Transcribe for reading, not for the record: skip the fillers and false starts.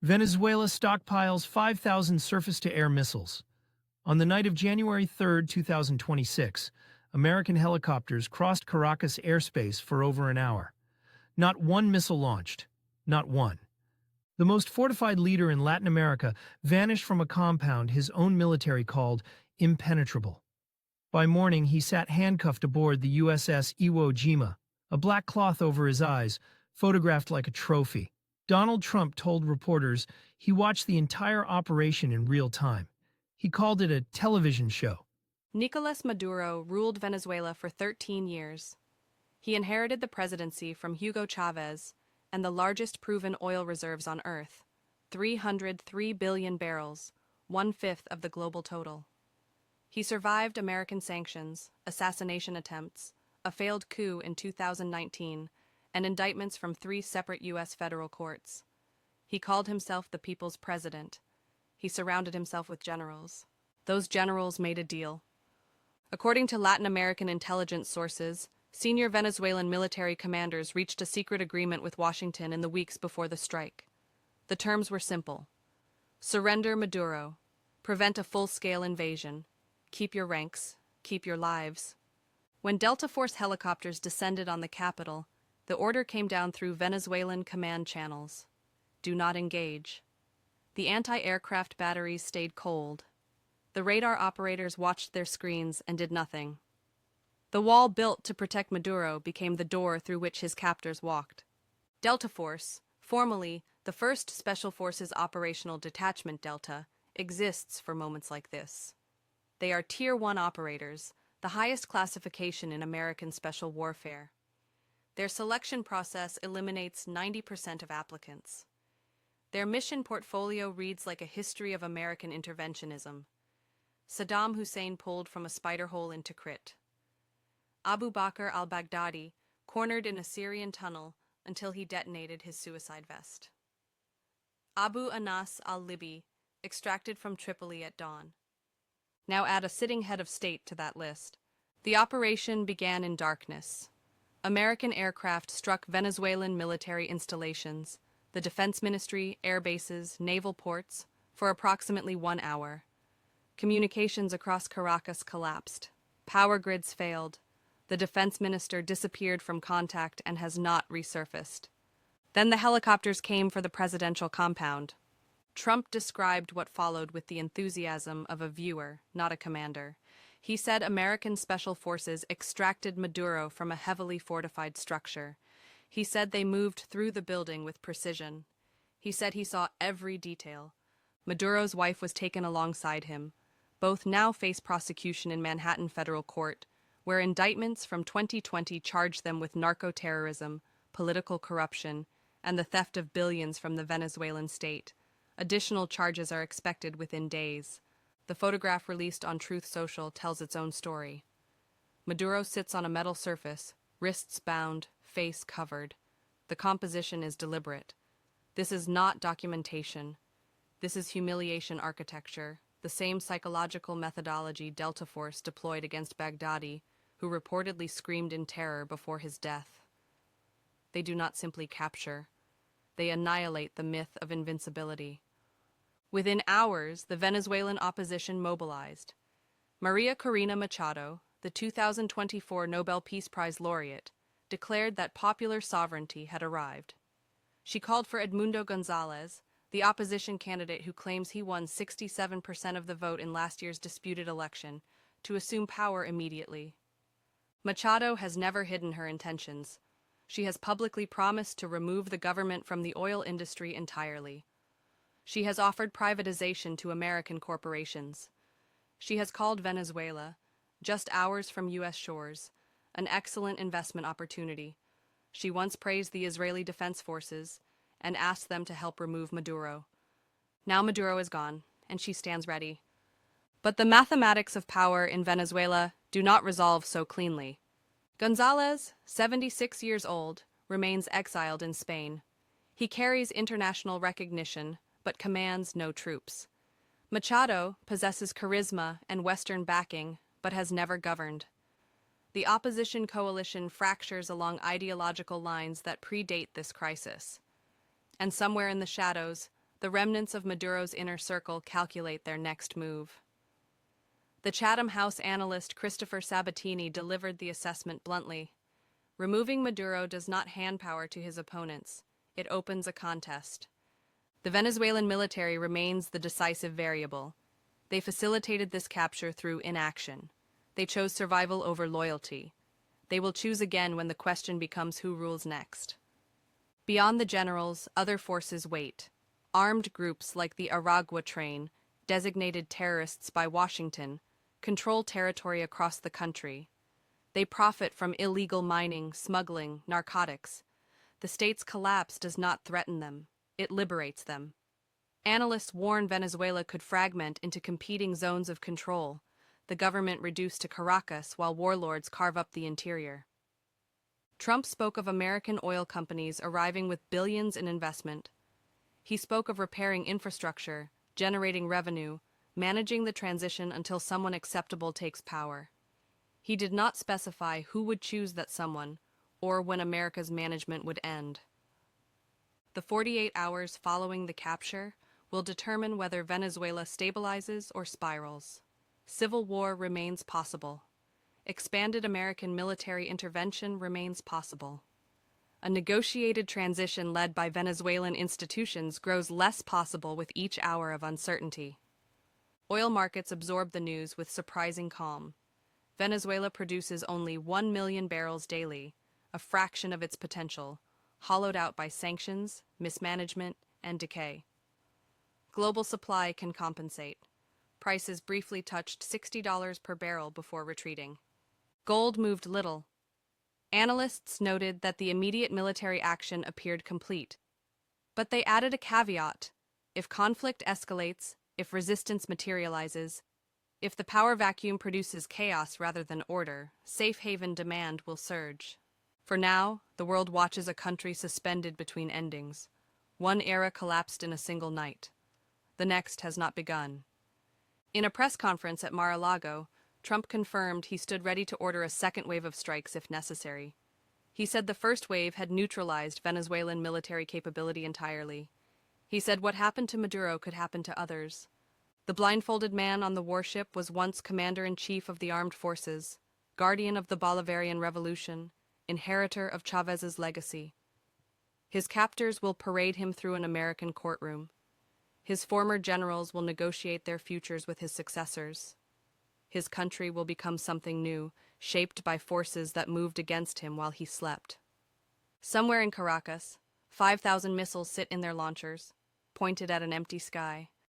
Venezuela stockpiles 5,000 surface-to-air missiles. On the night of January 3, 2026, American helicopters crossed Caracas airspace for over an hour. Not one missile launched. Not one. The most fortified leader in Latin America vanished from a compound his own military called impenetrable. By morning, he sat handcuffed aboard the USS Iwo Jima, a black cloth over his eyes, photographed like a trophy. Donald Trump told reporters he watched the entire operation in real time. He called it a television show. Nicolás Maduro ruled Venezuela for 13 years. He inherited the presidency from Hugo Chavez and the largest proven oil reserves on Earth, 303 billion barrels, 1/5 of the global total. He survived American sanctions, assassination attempts, a failed coup in 2019, and indictments from 3 separate U.S. federal courts. He called himself the people's president. He surrounded himself with generals. Those generals made a deal. According to Latin American intelligence sources, senior Venezuelan military commanders reached a secret agreement with Washington in the weeks before the strike. The terms were simple. Surrender Maduro. Prevent a full-scale invasion. Keep your ranks. Keep your lives. When Delta Force helicopters descended on the capital, the order came down through Venezuelan command channels. Do not engage. The anti-aircraft batteries stayed cold. The radar operators watched their screens and did nothing. The wall built to protect Maduro became the door through which his captors walked. Delta Force, formally the 1st Special Forces Operational Detachment Delta, exists for moments like this. They are Tier 1 operators, the highest classification in American special warfare. Their selection process eliminates 90% of applicants. Their mission portfolio reads like a history of American interventionism. Saddam Hussein pulled from a spider hole in Tikrit. Abu Bakr al-Baghdadi cornered in a Syrian tunnel until he detonated his suicide vest. Abu Anas al-Libi extracted from Tripoli at dawn. Now add a sitting head of state to that list. The operation began in darkness. American aircraft struck Venezuelan military installations, the Defense Ministry, air bases, naval ports, for approximately 1 hour. Communications across Caracas collapsed. Power grids failed. The defense minister disappeared from contact and has not resurfaced. Then the helicopters came for the presidential compound. Trump described what followed with the enthusiasm of a viewer, not a commander. He said American special forces extracted Maduro from a heavily fortified structure. He said they moved through the building with precision. He said he saw every detail. Maduro's wife was taken alongside him. Both now face prosecution in Manhattan federal court, where indictments from 2020 charge them with narco-terrorism, political corruption, and the theft of billions from the Venezuelan state. Additional charges are expected within days. The photograph released on Truth Social tells its own story. Maduro sits on a metal surface, wrists bound, face covered. The composition is deliberate. This is not documentation. This is humiliation architecture, the same psychological methodology Delta Force deployed against Baghdadi, who reportedly screamed in terror before his death. They do not simply capture. They annihilate the myth of invincibility. Within hours, the Venezuelan opposition mobilized. María Corina Machado, the 2024 Nobel Peace Prize laureate, declared that popular sovereignty had arrived. She called for Edmundo González, the opposition candidate who claims he won 67% of the vote in last year's disputed election, to assume power immediately. Machado has never hidden her intentions. She has publicly promised to remove the government from the oil industry entirely. She has offered privatization to American corporations. She has called Venezuela, just hours from U.S. shores, an excellent investment opportunity. She once praised the Israeli Defense Forces and asked them to help remove Maduro. Now Maduro is gone, and she stands ready. But the mathematics of power in Venezuela do not resolve so cleanly. González, 76 years old, remains exiled in Spain. He carries international recognition, but commands no troops. Machado possesses charisma and Western backing, but has never governed. The opposition coalition fractures along ideological lines that predate this crisis. And somewhere in the shadows, The remnants of Maduro's inner circle calculate their next move. The Chatham House analyst Christopher Sabatini delivered the assessment bluntly. Removing Maduro does not hand power to his opponents. It opens a contest. The Venezuelan military remains the decisive variable. They facilitated this capture through inaction. They chose survival over loyalty. They will choose again when the question becomes who rules next. Beyond the generals, other forces wait. Armed groups like the Aragua Train, designated terrorists by Washington, control territory across the country. They profit from illegal mining, smuggling, narcotics. The state's collapse does not threaten them. It liberates them. Analysts warn Venezuela could fragment into competing zones of control, the government reduced to Caracas while warlords carve up the interior. Trump spoke of American oil companies arriving with billions in investment. He spoke of repairing infrastructure, generating revenue, managing the transition until someone acceptable takes power. He did not specify who would choose that someone, or when America's management would end. The 48 hours following the capture will determine whether Venezuela stabilizes or spirals. Civil war remains possible. Expanded American military intervention remains possible. A negotiated transition led by Venezuelan institutions grows less possible with each hour of uncertainty. Oil markets absorb the news with surprising calm. Venezuela produces only 1 million barrels daily, a fraction of its potential, hollowed out by sanctions, mismanagement, and decay. Global supply can compensate. Prices briefly touched $60 per barrel before retreating. Gold moved little. Analysts noted that the immediate military action appeared complete. But they added a caveat. If conflict escalates, if resistance materializes, if the power vacuum produces chaos rather than order, safe haven demand will surge. For now, the world watches a country suspended between endings. One era collapsed in a single night. The next has not begun. In a press conference at Mar-a-Lago, Trump confirmed he stood ready to order a second wave of strikes if necessary. He said the first wave had neutralized Venezuelan military capability entirely. He said what happened to Maduro could happen to others. The blindfolded man on the warship was once commander-in-chief of the armed forces, guardian of the Bolivarian Revolution, inheritor of Chávez's legacy. His captors will parade him through an American courtroom. His former generals will negotiate their futures with his successors. His country will become something new, shaped by forces that moved against him while he slept. Somewhere in Caracas, 5,000 missiles sit in their launchers, pointed at an empty sky.